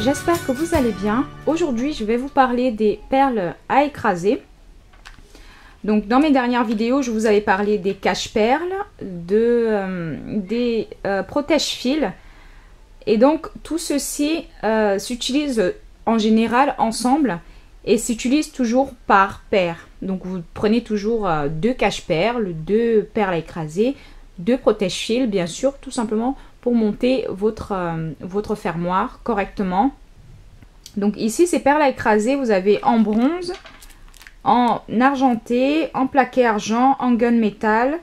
j'espère que vous allez bien. Aujourd'hui, je vais vous parler des perles à écraser. Donc, dans mes dernières vidéos, je vous avais parlé des cache-perles, des protège-fils. Et donc, tout ceci s'utilise en général ensemble et s'utilise toujours par paire. Donc, vous prenez toujours deux cache-perles, deux perles à écraser, deux protège-fils, bien sûr, tout simplement pour monter votre fermoir correctement. Donc ici, ces perles à écraser, vous avez en bronze, en argenté, en plaqué argent, en gunmetal.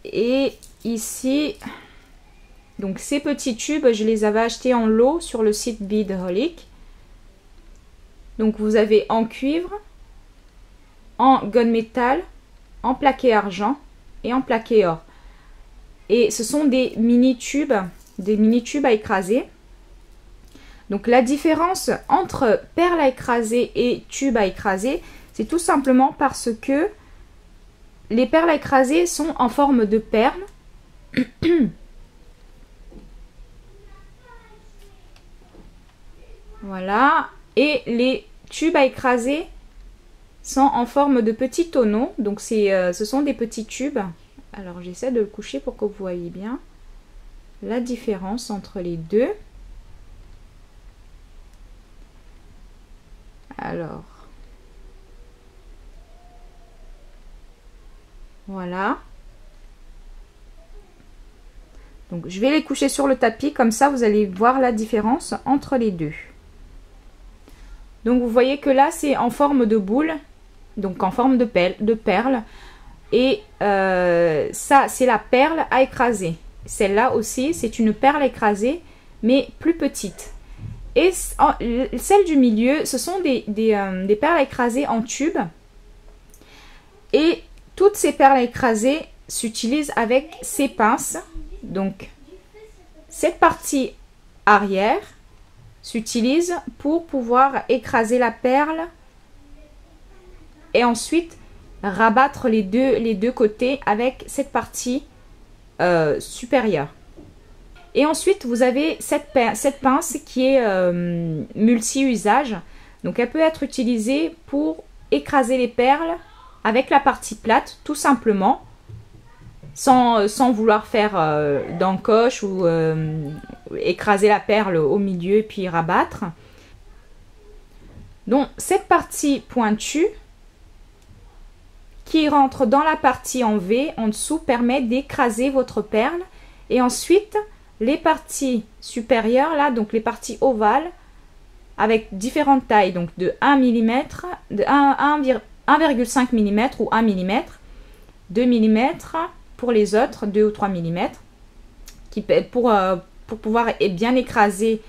Et ici, donc ces petits tubes, je les avais achetés en lot sur le site Beadholic. Donc vous avez en cuivre, en gunmetal, en plaqué argent et en plaqué or. Et ce sont des mini tubes à écraser. Donc la différence entre perles à écraser et tubes à écraser, c'est tout simplement parce que les perles à écraser sont en forme de perles. Voilà. Et les tubes à écraser sont en forme de petits tonneaux. Donc ce sont des petits tubes. Alors j'essaie de le coucher pour que vous voyez bien la différence entre les deux. Alors, voilà. Donc je vais les coucher sur le tapis, comme ça vous allez voir la différence entre les deux. Donc vous voyez que là c'est en forme de boule, donc en forme de perle. Et ça, c'est la perle à écraser. Celle-là aussi, c'est une perle à écraser, mais plus petite. Et celle du milieu, ce sont des perles à écraser en tube. Et toutes ces perles à écraser s'utilisent avec ces pinces. Donc, cette partie arrière s'utilise pour pouvoir écraser la perle. Et ensuite rabattre les deux côtés avec cette partie supérieure. Et ensuite vous avez cette pince qui est multi-usage. Donc elle peut être utilisée pour écraser les perles avec la partie plate, tout simplement, sans vouloir faire d'encoche ou écraser la perle au milieu et puis rabattre. Donc cette partie pointue qui rentre dans la partie en V en dessous permet d'écraser votre perle. Et ensuite, les parties supérieures, là, donc les parties ovales, avec différentes tailles, donc de 1 mm, de 1,5 mm ou 1 mm, 2 mm pour les autres, 2 ou 3 mm, pour pouvoir bien écraser.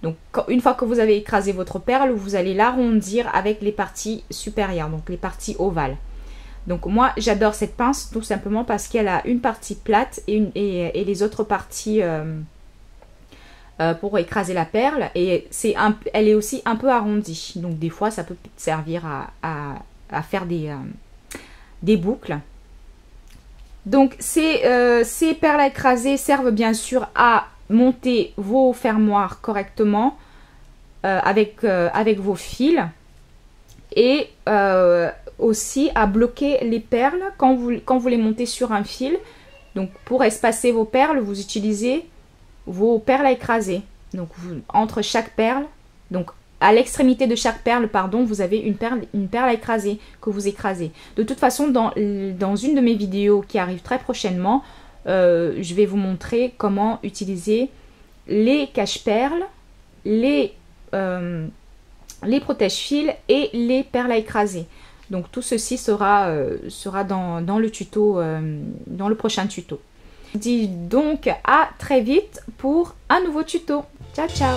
Donc, une fois que vous avez écrasé votre perle, vous allez l'arrondir avec les parties supérieures, donc les parties ovales. Donc moi j'adore cette pince tout simplement parce qu'elle a une partie plate et les autres parties pour écraser la perle. Et elle est aussi un peu arrondie. Donc des fois ça peut servir à faire des boucles. Donc ces perles à écraser servent bien sûr à monter vos fermoirs correctement avec vos fils. Et aussi à bloquer les perles quand vous les montez sur un fil. Donc pour espacer vos perles, vous utilisez vos perles à écraser. Donc entre chaque perle, donc à l'extrémité de chaque perle, pardon, vous avez une perle à écraser que vous écrasez. De toute façon, dans une de mes vidéos qui arrive très prochainement, je vais vous montrer comment utiliser les cache-perles, les protège-fils et les perles à écraser. Donc tout ceci sera dans le tuto, dans le prochain tuto. Je vous dis donc à très vite pour un nouveau tuto. Ciao ciao.